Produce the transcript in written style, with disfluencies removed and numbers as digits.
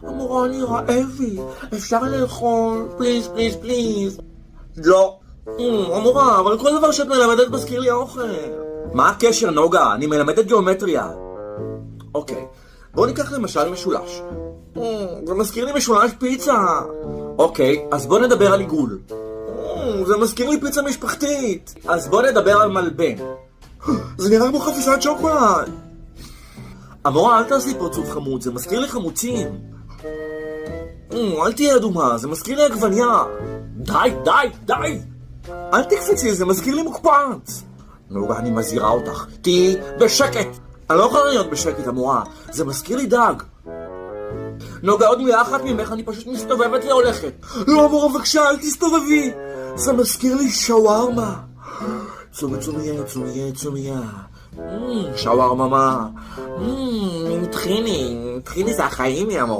המורה, אני רעבי, אפשר לאכול? פליז, פליז, פליז. לא. המורה, אבל כל דבר שאת מלמדת מזכיר לי אוכל. מה הקשר, נוגה? אני מלמדת גיאומטריה. אוקיי, בואו ניקח למשל משולש. זה מזכיר לי משולש פיצה. אוקיי, אז בואו נדבר על עיגול. זה מזכיר לי פיצה משפחתית. אז בואו נדבר על מלבן. זה נראה כמו חפיסת שוקולד. המורה, אל תעשי פרצוף חמוד, זה מזכיר לי חמוצים. אל תהיה אדומה, זה מזכיר לי עגבניה. די, די, די! אל תקפצי, זה מזכיר לי מוקפץ. נוגה, אני מזהירה אותך. תהי בשקט. אני לא יכולה להיות בשקט, המורה. זה מזכיר לי דג. נוגה, עוד מילה אחת ממך, אני פשוט מסתובבת והולכת. לא, המורה, בבקשה, אל תסתובבי. זה מזכיר לי שווארמה. צומיה, שווארמה מה? טחיני זה החיים, המורה.